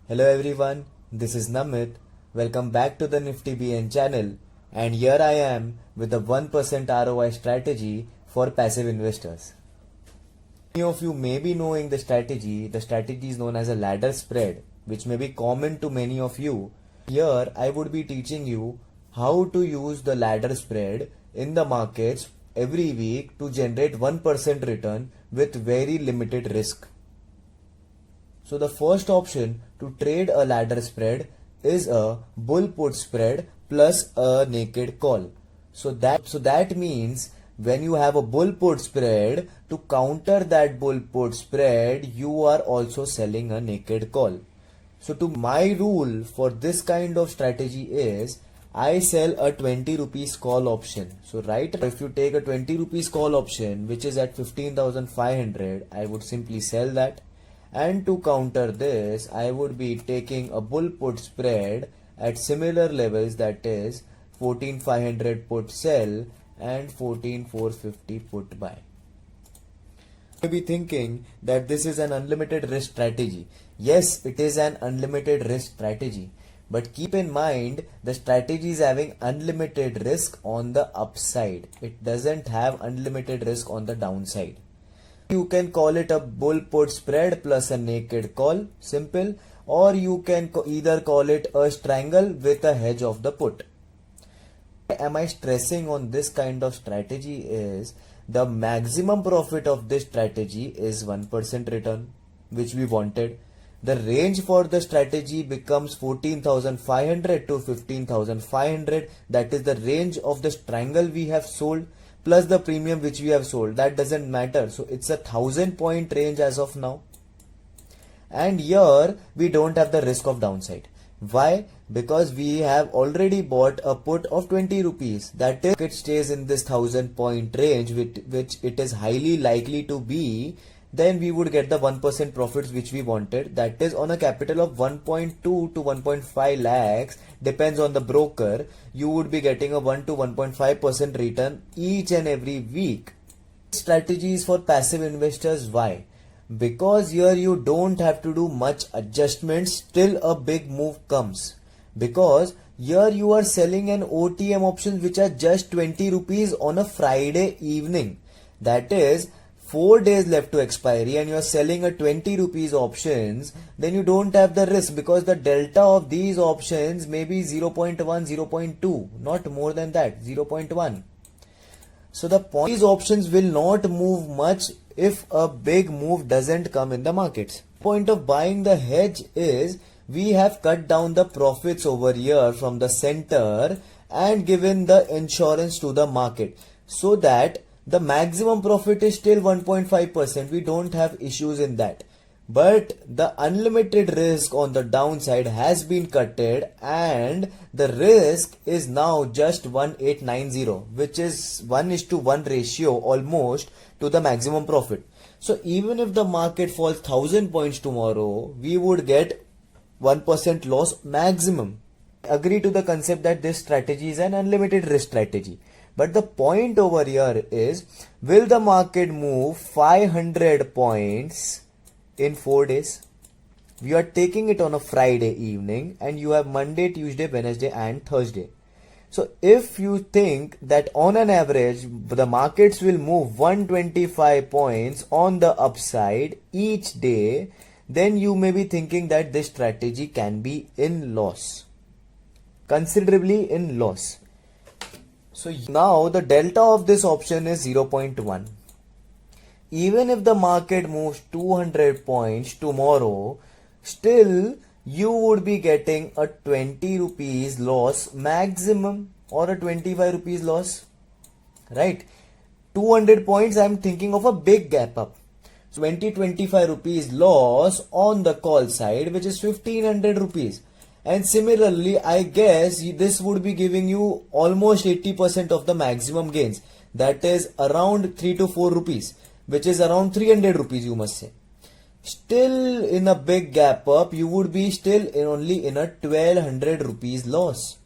Hello everyone, this is Namit. Welcome back to the Nifty BN channel, and here I am with the 1% ROI strategy for passive investors. Many of you may be knowing the strategy. The strategy is known as a ladder spread, which may be common to many of you. Here I would be teaching you how to use the ladder spread in the markets every week to generate 1% return with very limited risk. So the first option to trade a ladder spread is a bull put spread plus a naked call. So that means when you have a bull put spread, to counter that bull put spread, you are also selling a naked call. So my rule for this kind of strategy is I sell a 20 rupees call option. So if you take a 20 rupees call option which is at 15,500, I would simply sell that. And to counter this, I would be taking a bull put spread at similar levels, that is 14,500 put sell and 14,450 put buy. You may be thinking that this is an unlimited risk strategy. Yes, it is an unlimited risk strategy. But keep in mind, the strategy is having unlimited risk on the upside. It doesn't have unlimited risk on the downside. You can call it a bull put spread plus a naked call, simple, or you can either call it a strangle with a hedge of the put. Why am I stressing on this kind of strategy is the maximum profit of this strategy is 1% return, which we wanted. The range for the strategy becomes 14,500 to 15,500. That is the range of the strangle we have sold, plus the premium which we have sold. That doesn't matter. So it's a 1,000 point range as of now. And here we don't have the risk of downside. Why? Because we have already bought a put of 20 rupees. That is, it stays in this 1,000 point range, which it is highly likely to be. Then we would get the 1% profits which we wanted. That is on a capital of 1.2 to 1.5 lakhs. Depends on the broker. You would be getting a 1 to 1.5% return each and every week. Strategies for passive investors. Why? Because here you don't have to do much adjustments till a big move comes. Because here you are selling an OTM options which are just 20 rupees on a Friday evening. That is 4 days left to expiry, and you are selling a 20 rupees options, then you don't have the risk because the delta of these options may be 0.1, 0.2, not more than that, 0.1. So the point, these options will not move much if a big move doesn't come in the markets. Point of buying the hedge is we have cut down the profits over here from the center and given the insurance to the market, so that the maximum profit is still 1.5%. We don't have issues in that. But the unlimited risk on the downside has been cutted, and the risk is now just 1890, which is 1:1 ratio almost to the maximum profit. So even if the market falls 1,000 points tomorrow, we would get 1% loss maximum. I agree to the concept that this strategy is an unlimited risk strategy. But the point over here is, will the market move 500 points in 4 days? We are taking it on a Friday evening, and you have Monday, Tuesday, Wednesday and Thursday. So if you think that on an average the markets will move 125 points on the upside each day, then you may be thinking that this strategy can be in loss, considerably in loss. So now the delta of this option is 0.1. Even if the market moves 200 points tomorrow, still you would be getting a 20 rupees loss maximum, or a 25 rupees loss, right? 200 points, I am thinking of a big gap up. So 25 rupees loss on the call side, which is 1,500 rupees. And similarly, I guess this would be giving you almost 80% of the maximum gains. That is around 3 to 4 rupees, which is around 300 rupees, you must say. Still in a big gap up, you would be still only in a 1,200 rupees loss.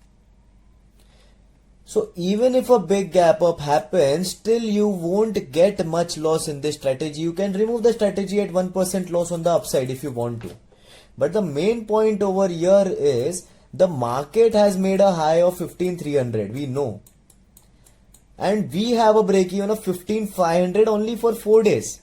So even if a big gap up happens, still you won't get much loss in this strategy. You can remove the strategy at 1% loss on the upside if you want to. But the main point over here is the market has made a high of 15,300. We know. And we have a break even of 15,500 only for 4 days.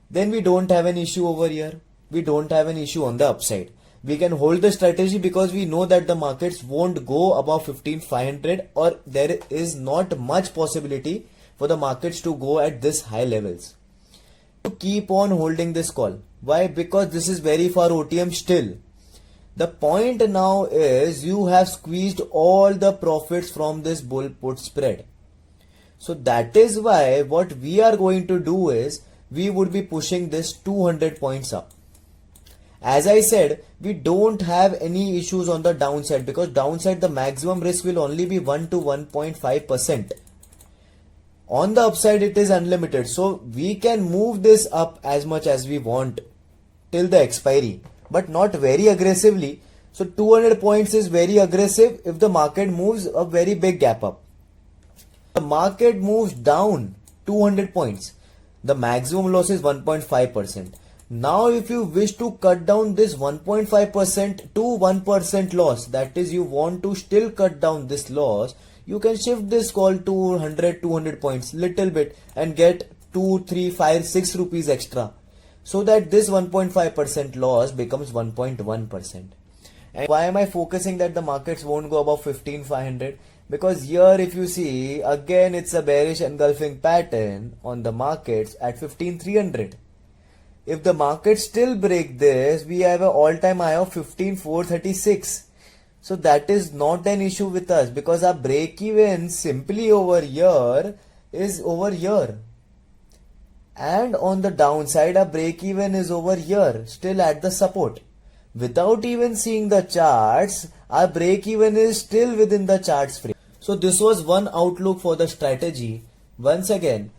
Then we don't have an issue over here. We don't have an issue on the upside. We can hold the strategy because we know that the markets won't go above 15,500, or there is not much possibility for the markets to go at this high levels. To keep on holding this call. Why? Because this is very far OTM still. The point now is you have squeezed all the profits from this bull put spread. So that is why what we are going to do is we would be pushing this 200 points up. As I said, we don't have any issues on the downside because downside the maximum risk will only be 1 to 1.5%. On the upside it is unlimited, so we can move this up as much as we want till the expiry, but not very aggressively. So 200 points is very aggressive if the market moves a very big gap up. The market moves down 200 points. The maximum loss is 1.5%. Now if you wish to cut down this 1.5% to 1% loss, that is you want to still cut down this loss, you can shift this call to 100, 200 points little bit and get 2, 3, 5, 6 rupees extra. So that this 1.5% loss becomes 1.1%. And why am I focusing that the markets won't go above 15,500? Because here if you see, again it's a bearish engulfing pattern on the markets at 15,300. If the market still break this, we have an all-time high of 15,436. So that is not an issue with us because our break-even simply over here is over here. And on the downside, our break-even is over here, still at the support. Without even seeing the charts, our break-even is still within the charts frame. So this was one outlook for the strategy. Once again,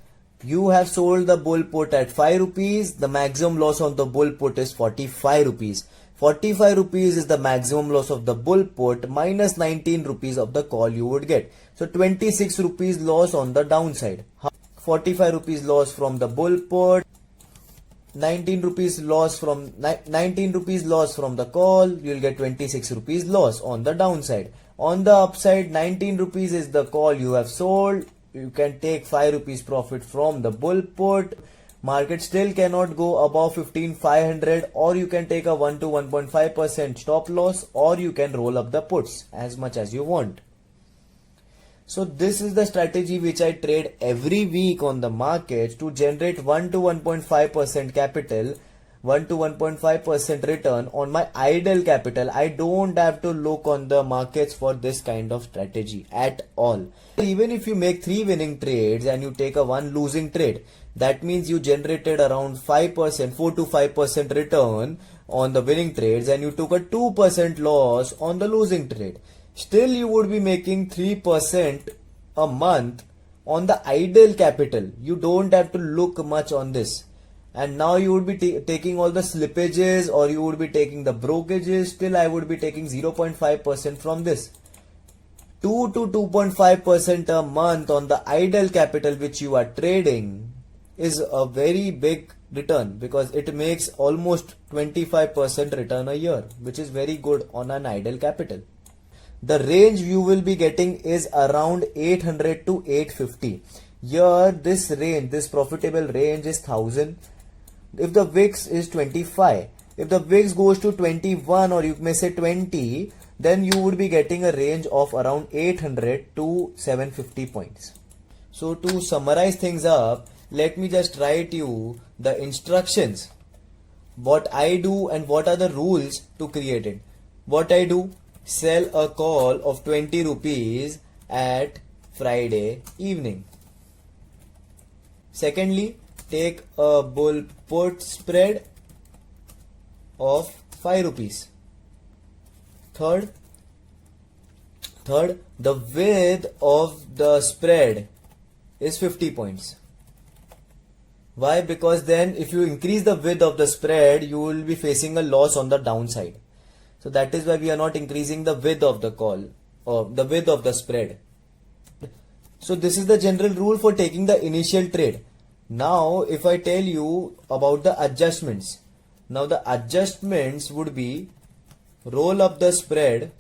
you have sold the bull put at 5 rupees. The maximum loss on the bull put is 45 rupees. 45 rupees is the maximum loss of the bull put minus 19 rupees of the call you would get. So 26 rupees loss on the downside. 45 rupees loss from the bull put. 19 rupees loss from the call. You will get 26 rupees loss on the downside. On the upside, 19 rupees is the call you have sold. You can take 5 rupees profit from the bull put. Market still cannot go above 15,500, or you can take a 1 to 1.5% stop loss, or you can roll up the puts as much as you want. So this is the strategy which I trade every week on the markets to generate 1 to 1.5% capital, 1 to 1.5% return on my idle capital. I don't have to look on the markets for this kind of strategy at all. Even if you make 3 winning trades and you take a 1 losing trade, that means you generated around 5%, 4 to 5% return on the winning trades and you took a 2% loss on the losing trade. Still you would be making 3% a month on the idle capital. You don't have to look much on this. And now you would be taking all the slippages, or you would be taking the brokerages. Still I would be taking 0.5% from this. 2 to 2.5% a month on the idle capital which you are trading is a very big return because it makes almost 25% return a year, which is very good on an idle capital. The range you will be getting is around 800 to 850. Here this range, this profitable range is 1000. If the VIX is 25, if the VIX goes to 21, or you may say 20, then you would be getting a range of around 800 to 750 points. So to summarize things up, let me just write you the instructions, what I do and what are the rules to create it. What I do: sell a call of 20 rupees at Friday evening. Secondly, take a bull put spread of 5 rupees. Third, the width of the spread is 50 points. Why? Because then if you increase the width of the spread, you will be facing a loss on the downside. So that is why we are not increasing the width of the call, or the width of the spread. So this is the general rule for taking the initial trade. Now if I tell you about the adjustments, Now the adjustments would be roll up the spread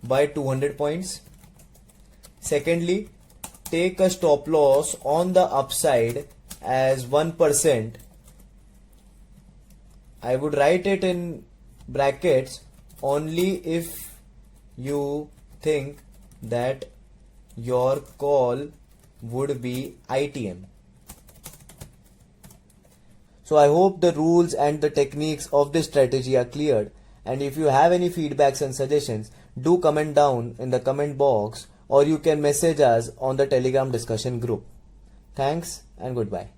by 200 points. Secondly, take a stop loss on the upside as 1%. I would write it in brackets only if you think that your call would be ITM. So I hope the rules and the techniques of this strategy are cleared, and if you have any feedbacks and suggestions, do comment down in the comment box, or you can message us on the Telegram discussion group. Thanks and goodbye.